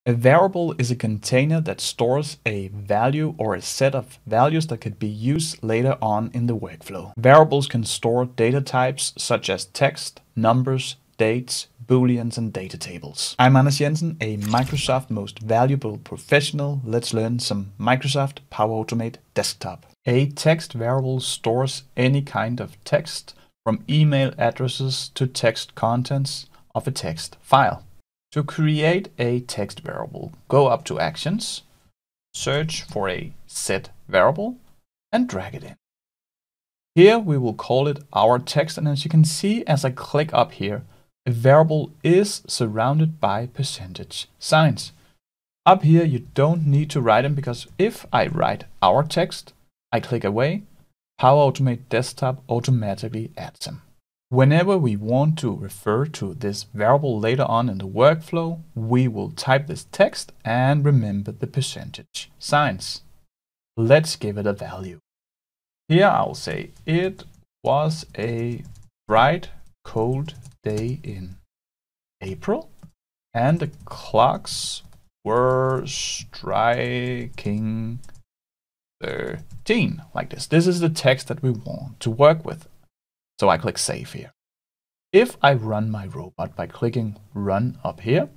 A variable is a container that stores a value or a set of values that could be used later on in the workflow. Variables can store data types such as text, numbers, dates, Booleans, and data tables. I'm Jensen, a Microsoft Most Valuable Professional. Let's learn some Microsoft Power Automate Desktop. A text variable stores any kind of text, from email addresses to text contents of a text file. To create a text variable, go up to Actions, search for a set variable, and drag it in. Here we will call it our text, and as you can see as I click up here, a variable is surrounded by percentage signs. Up here you don't need to write them, because if I write our text, I click away, Power Automate Desktop automatically adds them. Whenever we want to refer to this variable later on in the workflow, we will type this text and remember the percentage signs. Let's give it a value. Here I'll say it was a bright, cold day in April, and the clocks were striking 13, like this. This is the text that we want to work with. So I click Save here. If I run my robot by clicking Run up here,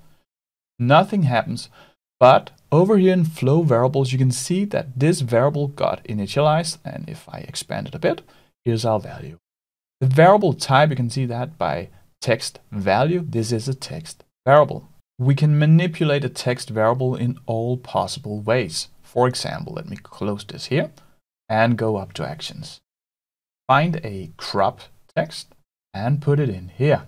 nothing happens. But over here in Flow Variables, you can see that this variable got initialized. And if I expand it a bit, here's our value. The variable type, you can see that by text value. This is a text variable. We can manipulate a text variable in all possible ways. For example, let me close this here and go up to Actions. Find a crop text and put it in here.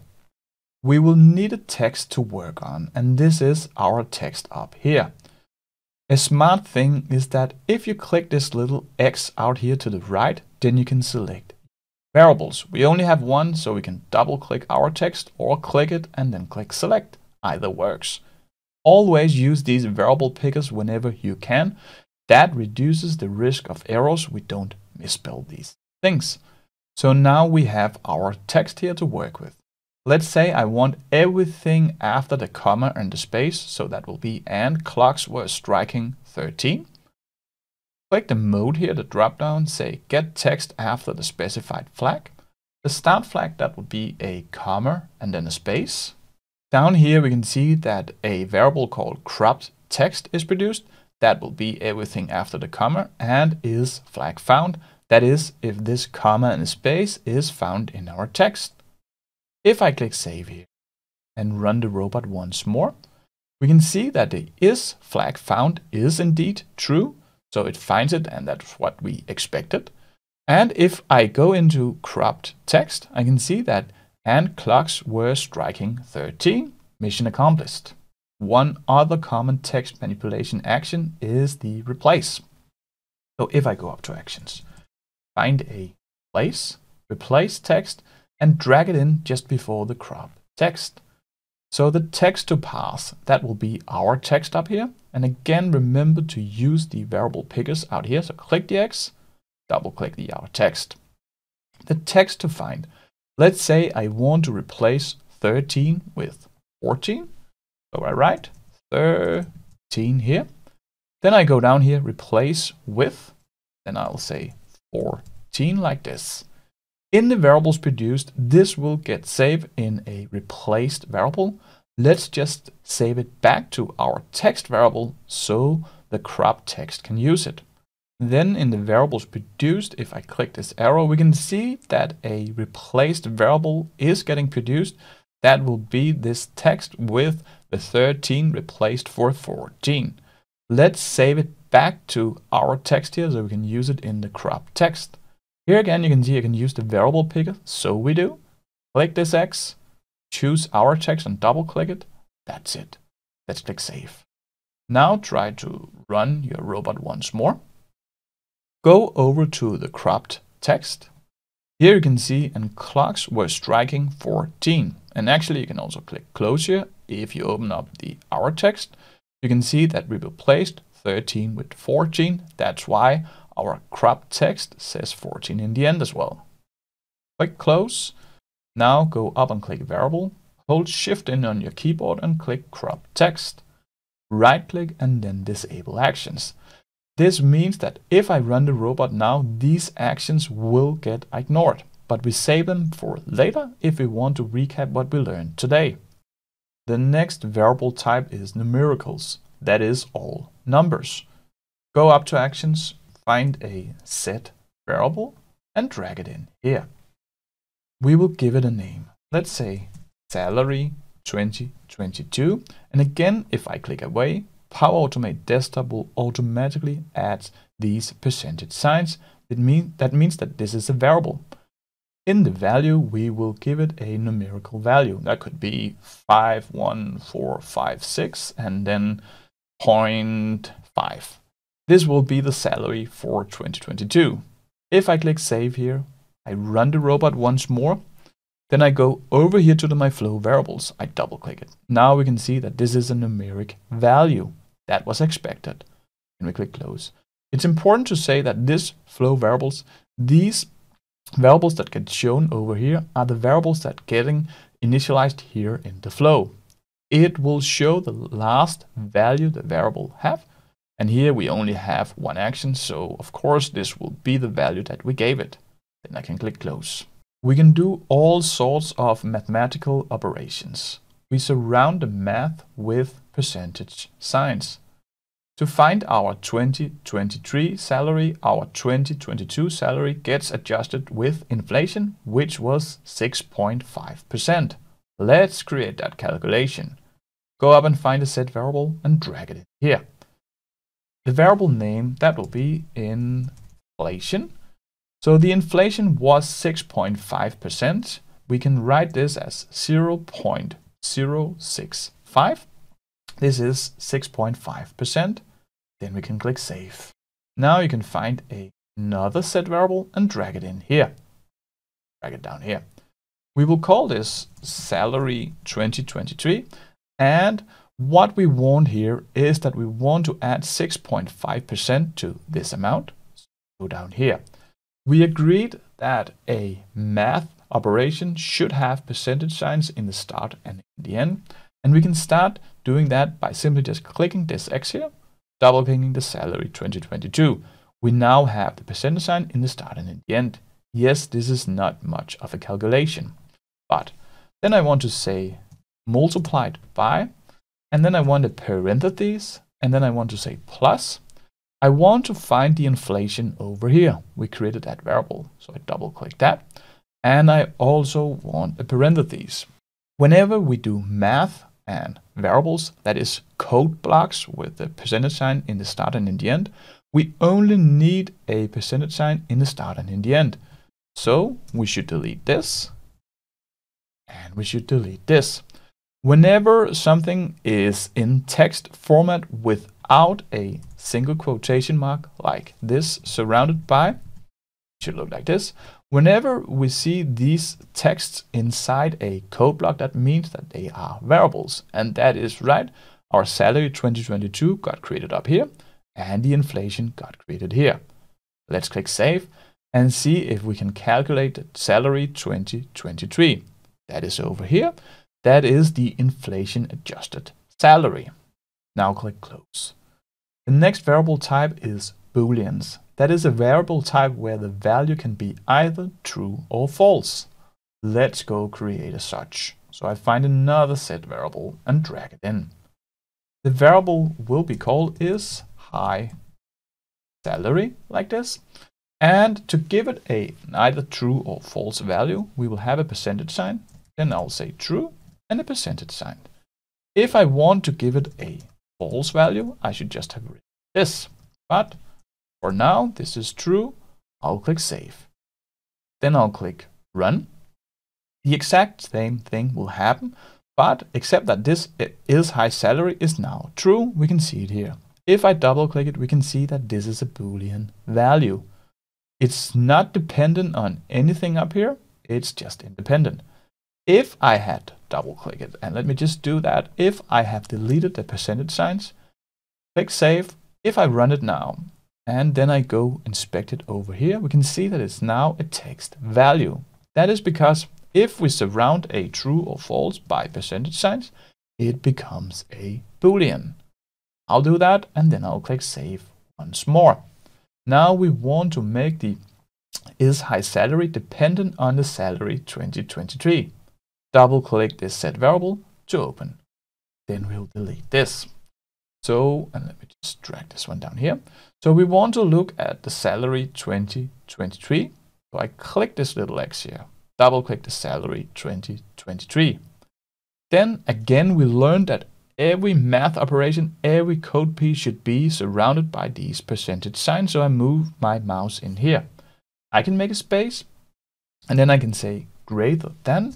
We will need a text to work on, and this is our text up here. A smart thing is that if you click this little X out here to the right, then you can select variables. We only have one, so we can double click our text or click it and then click Select. Either works. Always use these variable pickers whenever you can. That reduces the risk of errors. We don't misspell these things. So now we have our text here to work with. Let's say I want everything after the comma and the space, so that will be and clocks were striking 13. Click the mode here, the drop down, say get text after the specified flag. The start flag, that will be a comma and then a space. Down here we can see that a variable called cropped text is produced. That will be everything after the comma and is flag found. That is, if this comma and space is found in our text. If I click Save here and run the robot once more, we can see that the is flag found is indeed true. So it finds it, and that's what we expected. And if I go into cropped text, I can see that and clocks were striking 13. Mission accomplished. One other common text manipulation action is the replace. So if I go up to Actions, find a place, replace text, and drag it in just before the crop text. So the text to pass, that will be our text up here. And again, remember to use the variable pickers out here. So click the X, double click the our text. The text to find, let's say I want to replace 13 with 14. So I write 13 here. Then I go down here, replace with, then I'll say 14 like this. In the variables produced, this will get saved in a replaced variable. Let's just save it back to our text variable so the crop text can use it. Then in the variables produced, if I click this arrow, we can see that a replaced variable is getting produced. That will be this text with the 13 replaced for 14. Let's save it back to our text here so we can use it in the crop text. Here again, you can see I can use the variable picker. So we do. Click this X, choose our text and double click it. That's it. Let's click Save. Now try to run your robot once more. Go over to the cropped text. Here you can see and clocks were striking 14. And actually you can also click Close here. If you open up the our text, you can see that we replaced 13 with 14. That's why our crop text says 14 in the end as well. Click Close. Now go up and click Variable. Hold Shift in on your keyboard and click Crop Text. right click and then disable actions. This means that if I run the robot now, these actions will get ignored, but we save them for later if we want to recap what we learned today. The next variable type is numericals, that is all numbers. Go up to actions, find a set variable and drag it in here. We will give it a name. Let's say salary 2022. And again, if I click away, Power Automate Desktop will automatically add these percentage signs. That means that this is a variable. In the value, we will give it a numerical value. That could be 51456 and then 0.5. This will be the salary for 2022. If I click save here, I run the robot once more. Then I go over here to my flow variables. I double click it. Now we can see that this is a numeric value. That was expected. And we click close. It's important to say that this flow variables, these variables that get shown over here are the variables that getting initialized here in the flow. It will show the last value the variable have. And here we only have one action. So of course this will be the value that we gave it. Then I can click close. We can do all sorts of mathematical operations. We surround the math with percentage signs. To find our 2023 salary, our 2022 salary gets adjusted with inflation, which was 6.5%. Let's create that calculation. Go up and find a set variable and drag it in here. The variable name, that will be inflation. So the inflation was 6.5%. We can write this as 0.065. This is 6.5%. Then we can click save. Now you can find another set variable and drag it in here. Drag it down here. We will call this salary 2023. And what we want here is that we want to add 6.5% to this amount. So go down here. We agreed that a math operation should have percentage signs in the start and in the end. And we can start doing that by simply just clicking this X here, double clicking the salary 2022. We now have the percentage sign in the start and in the end. Yes, this is not much of a calculation, but then I want to say multiplied by, and then I want a parentheses, and then I want to say plus. I want to find the inflation over here. We created that variable, so I double click that. And I also want a parentheses. Whenever we do math and variables, that is code blocks with the percentage sign in the start and in the end, we only need a percentage sign in the start and in the end. So we should delete this, and we should delete this. Whenever something is in text format without a single quotation mark like this, surrounded by, it should look like this. Whenever we see these texts inside a code block, that means that they are variables. And that is right. Our salary 2022 got created up here, and the inflation got created here. Let's click save and see if we can calculate the salary 2023. That is over here. That is the inflation adjusted salary. Now click close. The next variable type is Booleans. That is a variable type where the value can be either true or false. Let's go create a such. So I find another set variable and drag it in. The variable will be called is high salary, like this. And to give it a either true or false value, we will have a percentage sign. Then I'll say true and a percentage sign. If I want to give it a false value, I should just have written this. But for now, this is true. I'll click save. Then I'll click run. The exact same thing will happen, but except that this is high salary is now true. We can see it here. If I double click it, we can see that this is a Boolean value. It's not dependent on anything up here. It's just independent. If I had double click it, and let me just do that. If I have deleted the percentage signs, click save. If I run it now, and then I go inspect it over here, we can see that it's now a text value. That is because if we surround a true or false by percentage signs, it becomes a Boolean. I'll do that, and then I'll click save once more. Now we want to make the is high salary dependent on the salary 2023. Double click this set variable to open. Then we'll delete this. So, and let me just drag this one down here. So we want to look at the salary 2023. So I click this little X here, double click the salary 2023. Then again, we learned that every math operation, every code piece should be surrounded by these percentage signs. So I move my mouse in here. I can make a space, and then I can say greater than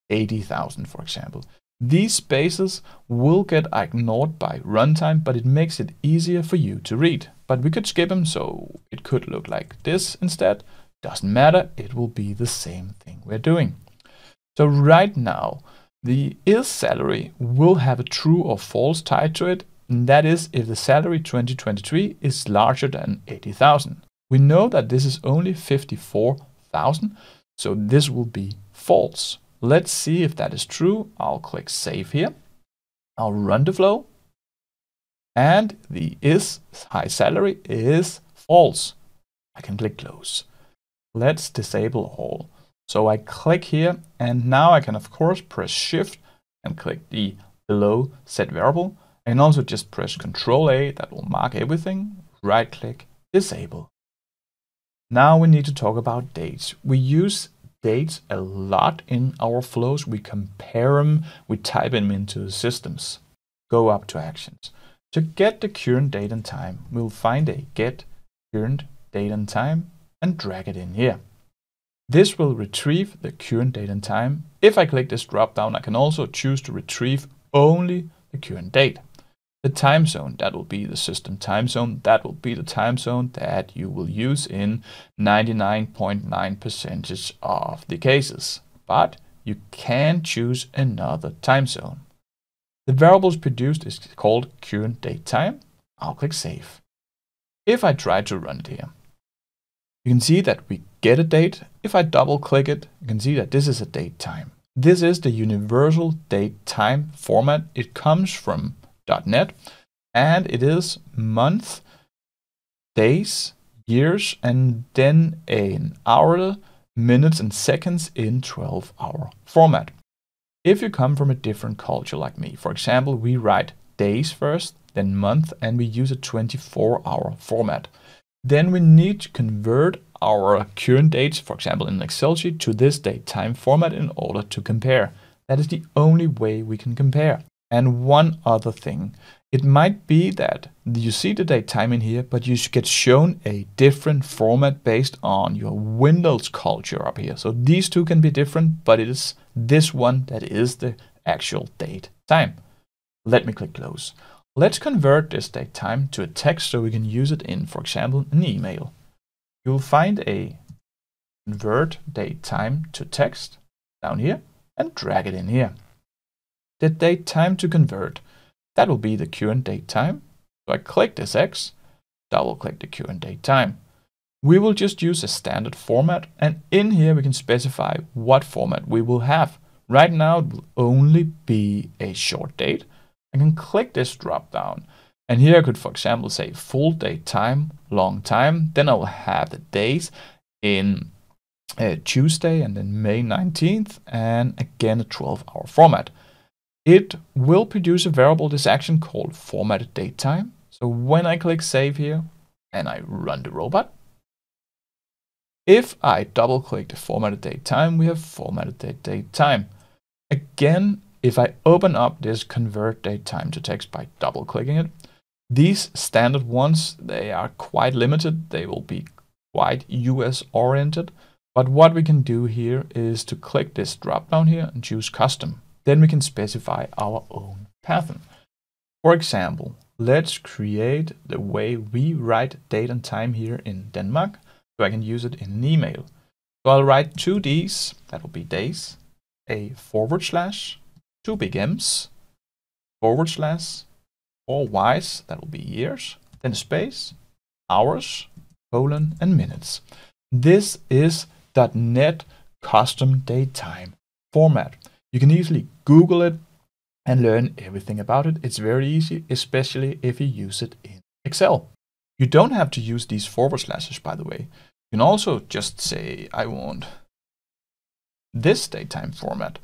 80,000, for example. These spaces will get ignored by runtime, but it makes it easier for you to read. But we could skip them, so it could look like this instead. Doesn't matter, it will be the same thing we're doing. So right now, the is salary will have a true or false tied to it, and that is if the salary 2023 is larger than 80,000. We know that this is only 54,000, so this will be false. Let's see if that is true. I'll click save here. I'll run the flow, and the is high salary is false. I can click close. Let's disable all. So I click here, and now I can of course press shift and click the below set variable, and also just press Ctrl A, that will mark everything. Right click, disable. Now we need to talk about dates. We use dates a lot in our flows. We compare them, we type them into the systems. Go up to actions. To get the current date and time, we'll find a get current date and time and drag it in here. This will retrieve the current date and time. If I click this drop down, I can also choose to retrieve only the current date. The time zone, that will be the system time zone. That will be the time zone that you will use in 99.9% of the cases. But you can choose another time zone. The variables produced is called current date time. I'll click save. If I try to run it here, you can see that we get a date. If I double click it, you can see that this is a date time. This is the universal date time format. It comes from .NET, and it is month, days, years, and then an hour, minutes, and seconds in 12-hour format. If you come from a different culture like me, for example, we write days first, then month, and we use a 24-hour format. Then we need to convert our current dates, for example, in an Excel sheet, to this date time format in order to compare. That is the only way we can compare. And one other thing, it might be that you see the date time in here, but you get shown a different format based on your Windows culture up here. So these two can be different, but it is this one that is the actual date time. Let me click close. Let's convert this date time to a text so we can use it in, for example, an email. You'll find a convert date time to text down here and drag it in here. The date time to convert, that will be the current date time. So I click this X, double click the current date time. We will just use a standard format, and in here we can specify what format we will have. Right now it will only be a short date. I can click this drop down, and here I could, for example, say full date time, long time. Then I will have the days in Tuesday and then May 19th, and again a 12-hour format. It will produce a variable, this action called formatted date time. So when I click save here and I run the robot, if I double click the formatted date time, we have formatted date time. Again, if I open up this convert date time to text by double clicking it, these standard ones, they are quite limited. They will be quite US oriented. But what we can do here is to click this drop down here and choose custom. Then we can specify our own pattern. For example, let's create the way we write date and time here in Denmark, so I can use it in an email. So I'll write 2 D's, that will be days, a /, 2 big M's, / 4 Y's, that will be years, then space, hours, colon, and minutes. This is .NET custom date time format. You can easily Google it and learn everything about it. It's very easy, especially if you use it in Excel. You don't have to use these forward slashes, by the way. You can also just say, I want this DateTime format.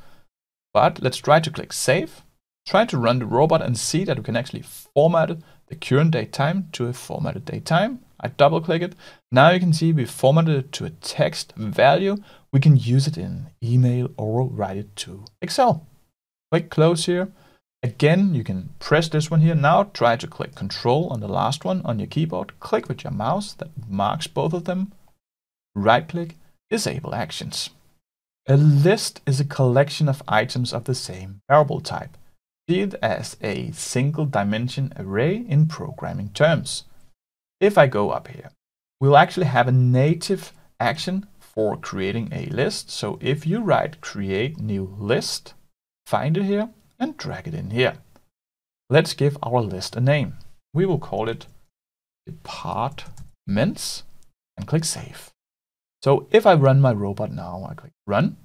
But let's try to click Save. Try to run the robot and see that we can actually format the current DateTime to a formatted DateTime. I double click it. Now you can see we formatted it to a text value. We can use it in email or write it to Excel. Click Close here. Again, you can press this one here. Now try to click Control on the last one on your keyboard. Click with your mouse that marks both of them. Right click, Disable Actions. A list is a collection of items of the same variable type. See it as a single dimension array in programming terms. If I go up here, we'll actually have a native action for creating a list. So if you write create new list, find it here and drag it in here. Let's give our list a name. We will call it departments and click Save. So if I run my robot now, I click Run,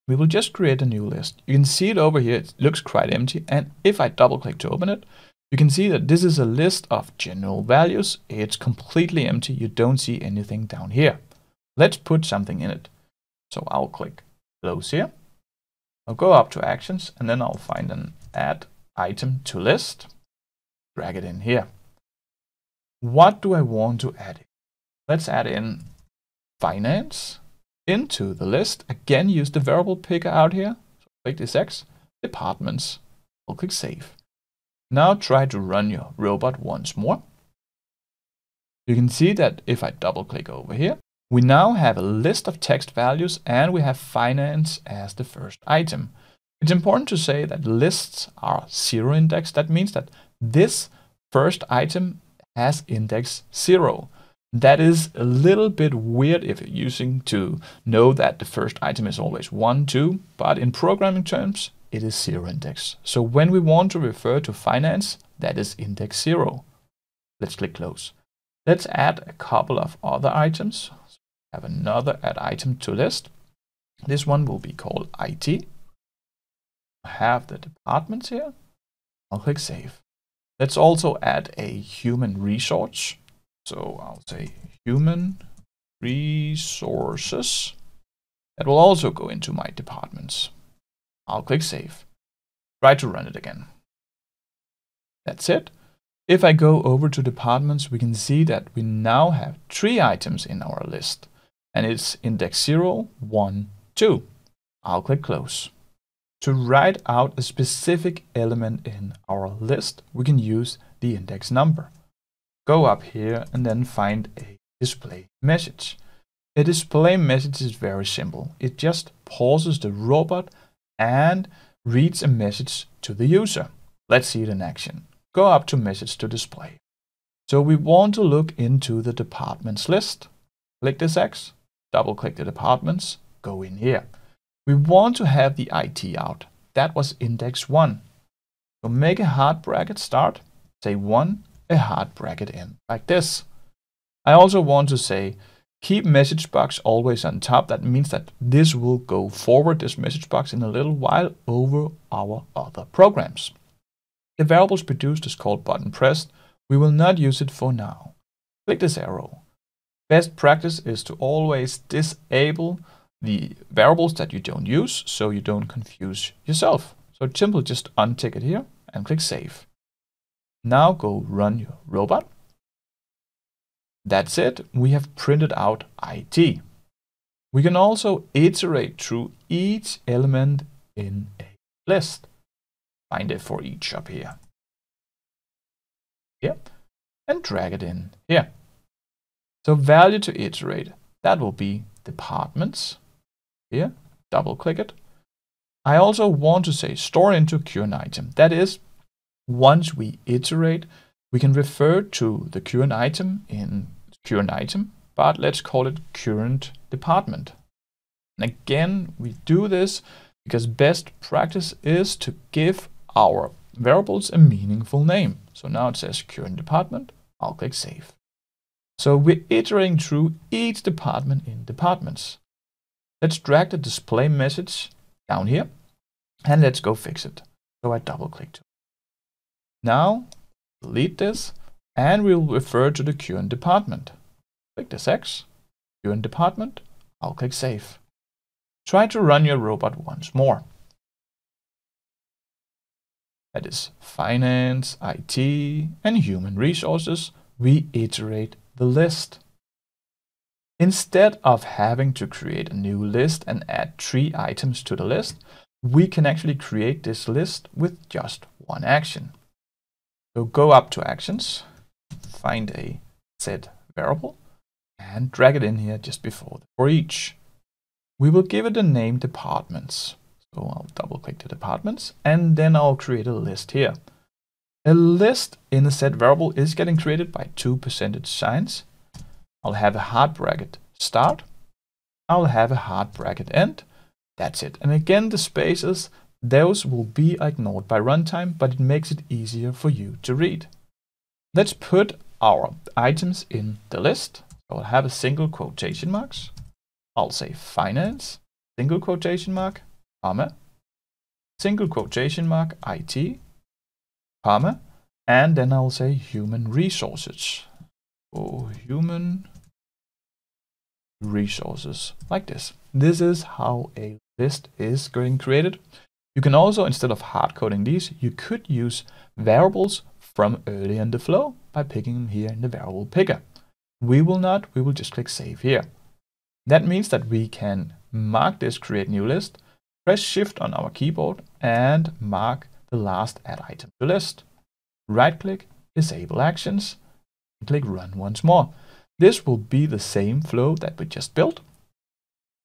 we will just create a new list. You can see it over here. It looks quite empty. And if I double click to open it, you can see that this is a list of general values. It's completely empty. You don't see anything down here. Let's put something in it. So I'll click Close here. I'll go up to Actions, and then I'll find an Add Item to List. Drag it in here. What do I want to add in? Let's add in finance into the list. Again, use the variable picker out here. So click this X, departments. I'll click Save. Now try to run your robot once more. You can see that if I double click over here, we now have a list of text values and we have finance as the first item. It's important to say that lists are zero indexed. That means that this first item has index 0. That is a little bit weird if you're using to know that the first item is always 1, 2, but in programming terms, it is 0 index. So when we want to refer to finance, that is index 0. Let's click Close. Let's add a couple of other items. So have another add item to list. This one will be called IT. I have the departments here. I'll click Save. Let's also add a human resource. So I'll say human resources. That will also go into my departments. I'll click Save. Try to run it again. That's it. If I go over to departments, we can see that we now have 3 items in our list. And it's index 0, 1, 2. I'll click Close. To write out a specific element in our list, we can use the index number. Go up here and then find a display message. A display message is very simple. It just pauses the robot and reads a message to the user. Let's see it in action. Go up to Message to Display. So we want to look into the departments list. Click this X, double click the departments, go in here. We want to have the IT out. That was index 1. So make a hard bracket start, say 1, a hard bracket in, like this. I also want to say keep message box always on top. That means that this will go forward, this message box, in a little while over our other programs. The variables produced is called button pressed. We will not use it for now. Click this arrow. Best practice is to always disable the variables that you don't use so you don't confuse yourself. So simply just untick it here and click Save. Now go run your robot. That's it. We have printed out IT. We can also iterate through each element in a list. Find it for each up here. And drag it in here. So value to iterate, that will be departments. Here, double click it. I also want to say store into current item. That is, once we iterate, we can refer to the current item in current item, but let's call it current department. And again, we do this because best practice is to give our variables a meaningful name. So now it says current department. I'll click Save. So we're iterating through each department in departments. Let's drag the display message down here and let's go fix it. So I double click to it. Now delete this and we'll refer to the current department. Click this X, current department, I'll click save. Try to run your robot once more. That is finance, IT, and human resources. We iterate the list. Instead of having to create a new list and add 3 items to the list, we can actually create this list with just one action. So go up to actions, find a set variable, and drag it in here just before the for each. We will give it the name departments. So I'll double click to departments and then I'll create a list here. A list in a set variable is getting created by 2 percentage signs. I'll have a hard bracket start. I'll have a hard bracket end. That's it. And again, the spaces, those will be ignored by runtime, but it makes it easier for you to read. Let's put our items in the list. I'll have a single quotation marks. I'll say finance, single quotation mark, comma, single quotation mark, IT, comma, and then I'll say human resources. Oh, human resources, like this. This is how a list is getting created. You can also, instead of hard coding these, you could use variables from early in the flow by picking them here in the variable picker. We will not, we will just click save here. That means that we can mark this create new list, press shift on our keyboard and mark the last add item to list. Right click, disable actions, and click run once more. This will be the same flow that we just built.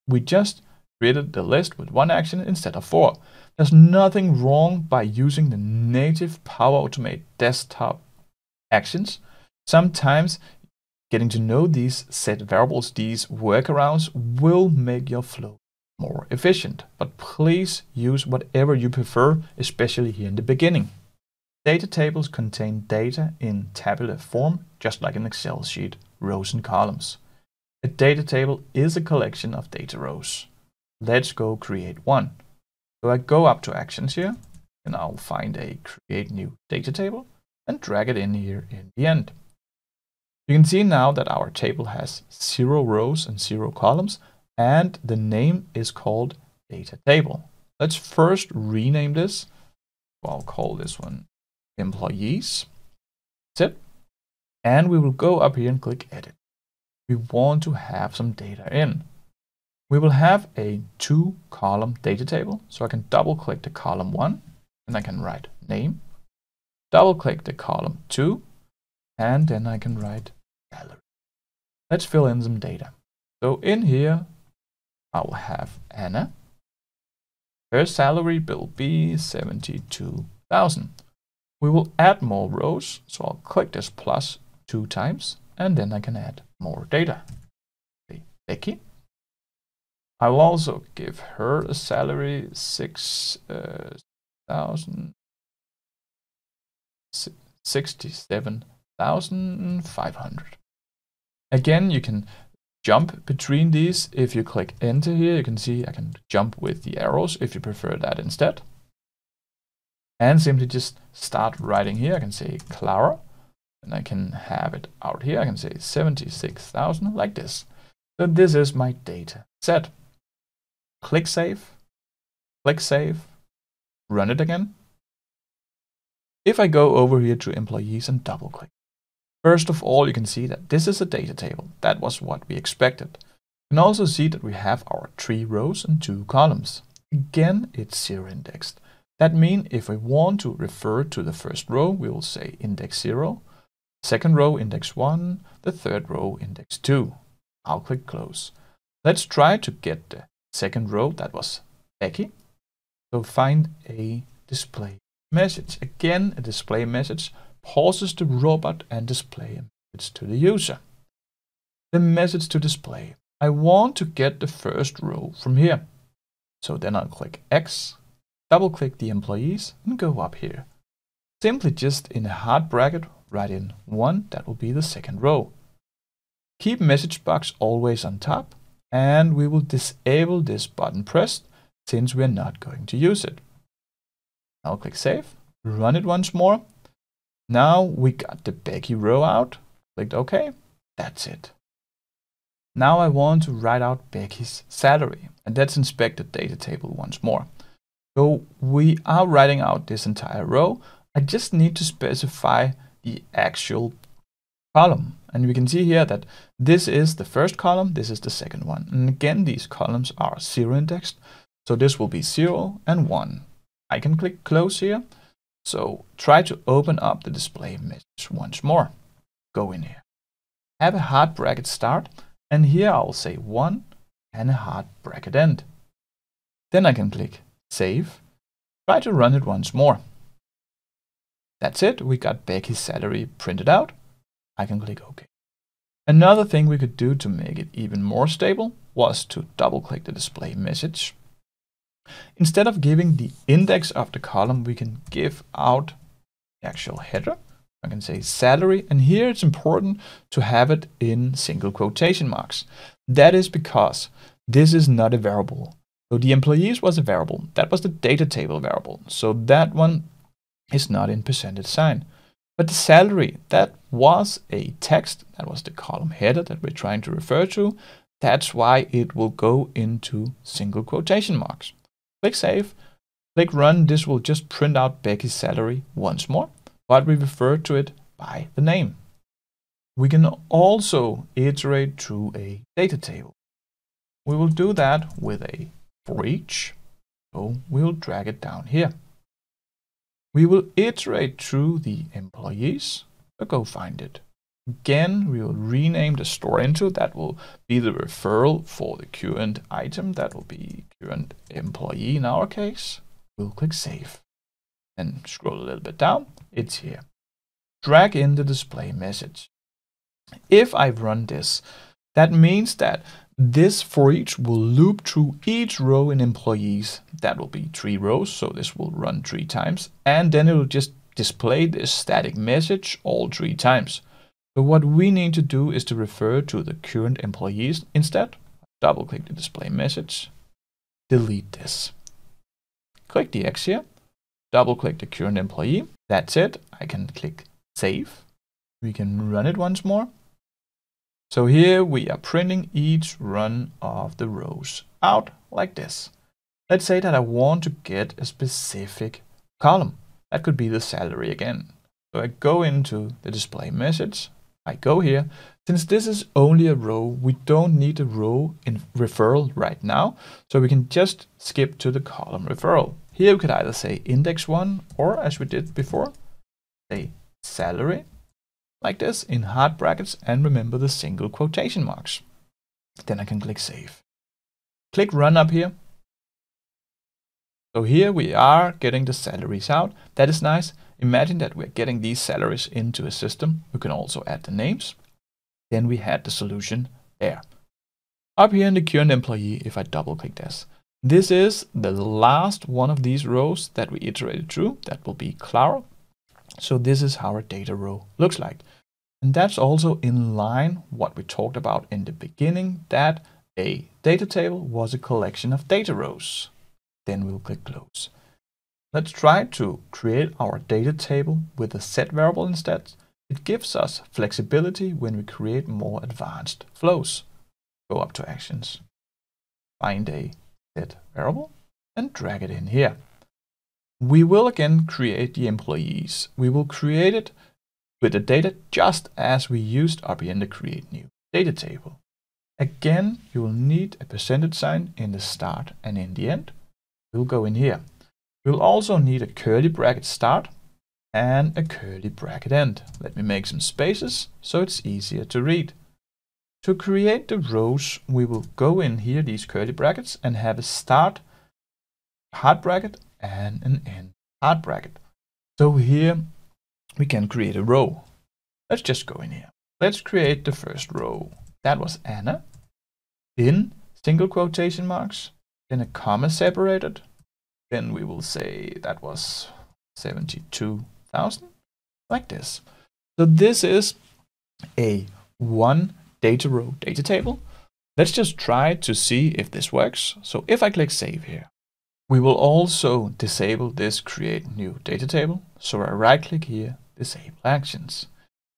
We just created the list with one action instead of 4. There's nothing wrong by using the native Power Automate desktop actions. Sometimes getting to know these set variables, these workarounds, will make your flow more efficient. But please use whatever you prefer, especially here in the beginning. Data tables contain data in tabular form, just like an Excel sheet, rows and columns. A data table is a collection of data rows. Let's go create one. So I go up to actions here, and I'll find a create new data table and drag it in here in the end. You can see now that our table has 0 rows and 0 columns, and the name is called DataTable. Let's first rename this. I'll call this one employees. That's it. And we will go up here and click edit. We want to have some data in. We will have a 2-column data table. So I can double click the column 1 and I can write name. Double click the column 2 and then I can write salary. Let's fill in some data. So in here, I will have Anna. Her salary will be 72,000. We will add more rows. So I'll click this plus 2 times and then I can add more data. Becky. I will also give her a salary 67,500. Again, you can jump between these. If you click enter here, you can see I can jump with the arrows if you prefer that instead. And simply just start writing here. I can say Clara, and I can have it out here. I can say 76,000 like this. So this is my data set. Click save, run it again. If I go over here to employees and double click, first of all, you can see that this is a data table. That was what we expected. You can also see that we have our 3 rows and 2 columns. Again, it's 0 indexed. That means if we want to refer to the first row, we will say index 0, second row index 1, the third row index 2. I'll click close. Let's try to get the second row, that was Becky. So find a display message. Again, a display message pauses the robot and display a message to the user. The message to display. I want to get the first row from here. So then I'll click X, double click the employees and go up here. Simply just in a hard bracket, write in 1, that will be the second row. Keep message box always on top. And we will disable this button pressed since we're not going to use it. I'll click save, run it once more. Now we got the Becky row out, clicked OK, that's it. Now I want to write out Becky's salary, and let's inspect the data table once more. So we are writing out this entire row. I just need to specify the actual column. And we can see here that this is the first column, this is the second one. And again, these columns are 0 indexed. So this will be 0 and 1. I can click close here. So try to open up the display message once more. Go in here. Have a hard bracket start. And here I'll say 1 and a hard bracket end. Then I can click save. Try to run it once more. That's it. We got Becky's salary printed out. I can click OK. Another thing we could do to make it even more stable was to double click the display message. Instead of giving the index of the column, we can give out the actual header. I can say salary, and here it's important to have it in single quotation marks. That is because this is not a variable. So the employees was a variable. That was the data table variable. So that one is not in percentage sign. But the salary, that was a text. That was the column header that we're trying to refer to. That's why it will go into single quotation marks. Click save, click run. This will just print out Becky's salary once more, but we refer to it by the name. We can also iterate through a data table. We will do that with a for each. So we'll drag it down here. We will iterate through the employees. So go find it. Again, we will rename the store into. That will be the referral for the current item. That will be current employee in our case. We'll click save and scroll a little bit down. It's here. Drag in the display message. If I run this, that means that this for each will loop through each row in employees. That will be 3 rows, so this will run 3 times, and then it will just display this static message all 3 times. So what we need to do is to refer to the current employees instead. Double click the display message, delete this. Click the X here, double click the current employee. That's it. I can click save. We can run it once more. So here we are printing each run of the rows out like this. Let's say that I want to get a specific column. That could be the salary again. So I go into the display message. I go here. Since this is only a row, we don't need a row in referral right now. So we can just skip to the column referral. Here we could either say index 1 or, as we did before, say salary. Like this in hard brackets, and remember the single quotation marks. Then I can click save. Click run up here. So here we are getting the salaries out. That is nice. Imagine that we're getting these salaries into a system. We can also add the names. Then we had the solution there. Up here in the current employee, if I double click this is the last one of these rows that we iterated through. That will be Clara. So this is how our data row looks like. And that's also in line what we talked about in the beginning, that a data table was a collection of data rows. Then we'll click close. Let's try to create our data table with a set variable instead. It gives us flexibility when we create more advanced flows. Go up to actions, find a set variable and drag it in here. We will again create the employees. We will create it with the data just as we used up here in the create new data table. Again, you will need a percentage sign in the start and in the end. We'll go in here. We'll also need a curly bracket start and a curly bracket end. Let me make some spaces so it's easier to read. To create the rows, we will go in here, these curly brackets, and have a start hard bracket and an end hard bracket. So here we can create a row. Let's just go in here. Let's create the first row. That was Anna in single quotation marks, then a comma separated. Then we will say that was 72,000, like this. So this is a one data row data table. Let's just try to see if this works. So if I click save here, We will also disable this create new data table. So I right click here, disable actions.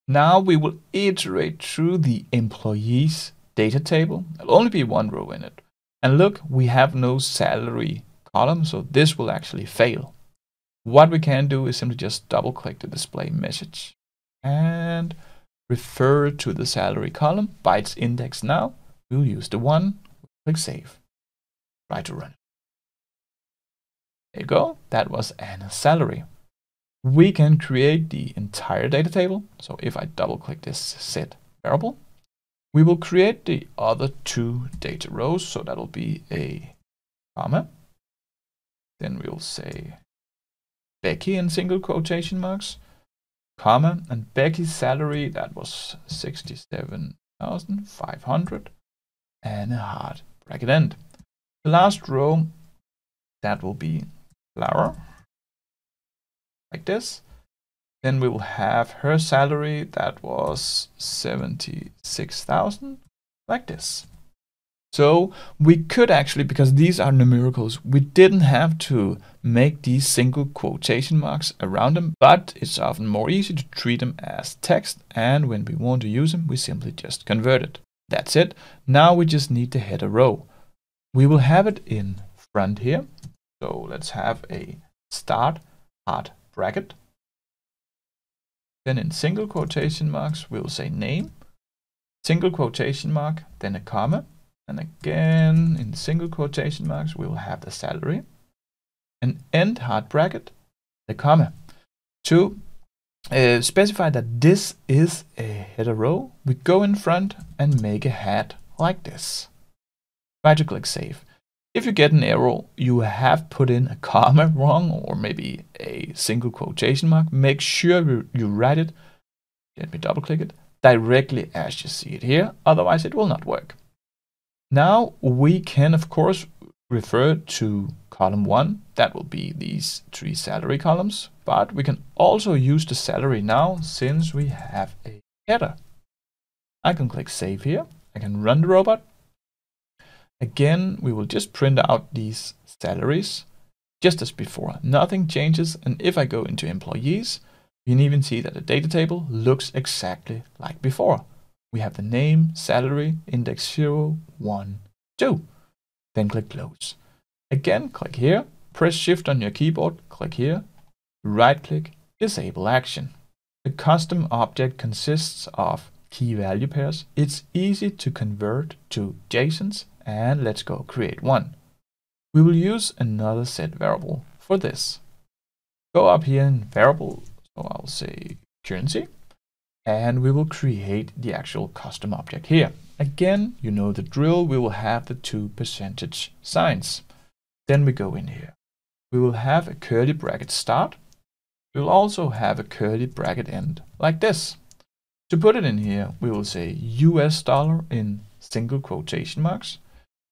Now we will iterate through the employees data table. There'll only be one row in it. And look, we have no salary column, so this will actually fail. What we can do is simply just double click the display message and refer to the salary column by its index now. We'll use the one, click save, try to run it. There you go, that was Anna's salary. We can create the entire data table. So if I double click this set variable, we will create the other two data rows. So that'll be a comma. Then we'll say Becky in single quotation marks, comma, and Becky's salary, that was 67,500, and a hard bracket end. The last row, that will be Laura, like this. Then we will have her salary, that was 76,000, like this. So we could actually, because these are numericals, we didn't have to make these single quotation marks around them, but it's often more easy to treat them as text, and when we want to use them, we simply just convert it. That's it. Now we just need the header row. We will have it in front here. So let's have a start hard bracket. Then in single quotation marks, we will say name, single quotation mark, then a comma. And again, in single quotation marks, we will have the salary. And end hard bracket, the comma. To specify that this is a header row, we go in front and make a head like this. Try to click save. If you get an error, you have put in a comma wrong or maybe a single quotation mark, make sure you write it, let me double click it, directly as you see it here, otherwise it will not work. Now we can of course refer to column 1, that will be these 3 salary columns, but we can also use the salary now since we have a header. I can click save here, I can run the robot. Again, we will just print out these salaries just as before, nothing changes, and if I go into employees, you can even see that the data table looks exactly like before. We have the name, salary, index 0, 1, 2. Then click close. Again, click here, press shift on your keyboard, click here, right click, disable action. The custom object consists of key value pairs. It's easy to convert to JSONs, and let's go create one. We will use another set variable for this. Go up here in variable, so I'll say currency. And we will create the actual custom object here. Again, you know the drill, we will have the 2 percentage signs. Then we go in here. We will have a curly bracket start. We will also have a curly bracket end, like this. To put it in here, we will say US dollar in single quotation marks.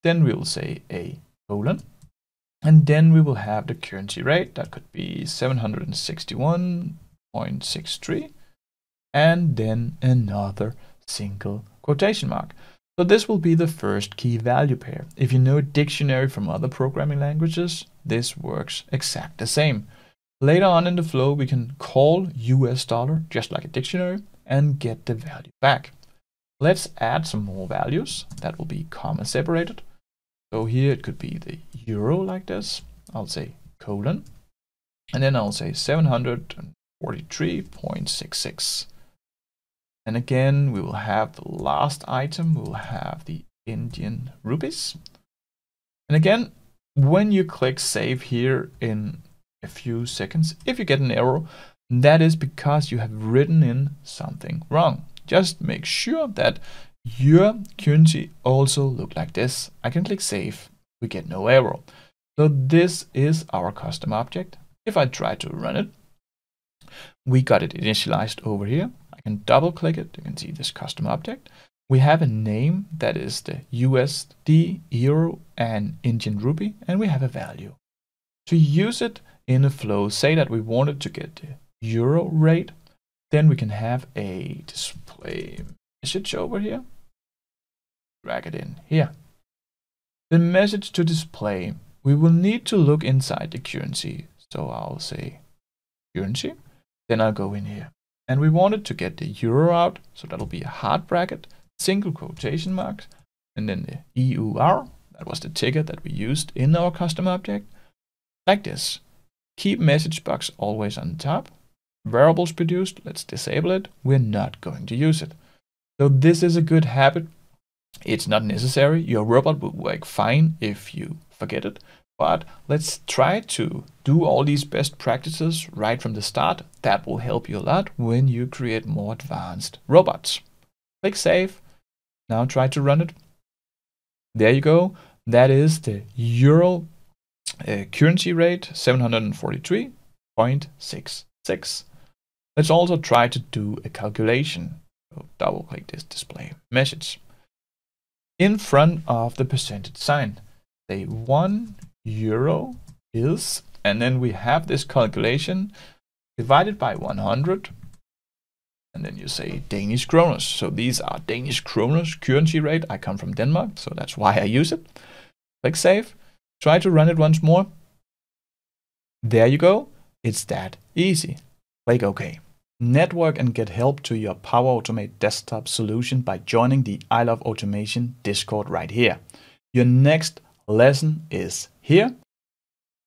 Then we will say a colon. And then we will have the currency rate, that could be 761.63. And then another single quotation mark. So this will be the first key value pair. If you know a dictionary from other programming languages, this works exact the same. Later on in the flow, we can call US dollar just like a dictionary and get the value back. Let's add some more values. That will be comma separated. So here it could be the euro like this. I'll say colon. And then I'll say 743.66. And again, we will have the last item, we will have the Indian rupees. And again, when you click save here in a few seconds, if you get an error, that is because you have written in something wrong. Just make sure that your currency also look like this. I can click save, we get no error. So this is our custom object. If I try to run it, we got it initialized over here. I can double click it, you can see this custom object. We have a name that is the USD, Euro, and Indian Rupee, and we have a value. To use it in a flow, say that we wanted to get the Euro rate, then we can have a display message over here. Drag it in here. The message to display we will need to look inside the currency. So I'll say currency, then I'll go in here. And we wanted to get the euro out, so that'll be a hard bracket, single quotation marks, and then the EUR, that was the ticket that we used in our custom object, like this. Keep message box always on top. Variables produced, let's disable it. We're not going to use it. So this is a good habit. It's not necessary. Your robot will work fine if you forget it. But let's try to do all these best practices right from the start. That will help you a lot when you create more advanced robots. Click Save. Now try to run it. There you go. That is the euro currency rate, 743.66. Let's also try to do a calculation. So double click this display message. In front of the percentage sign, say 1 euro is, and then we have this calculation divided by 100, and then you say Danish kroners. So these are Danish kroners currency rate. I come from Denmark, so that's why I use it. Click Save. Try to run it once more. There you go. It's that easy. Click OK. Network and get help to your Power Automate desktop solution by joining the I Love Automation Discord right here. Your next lesson is here.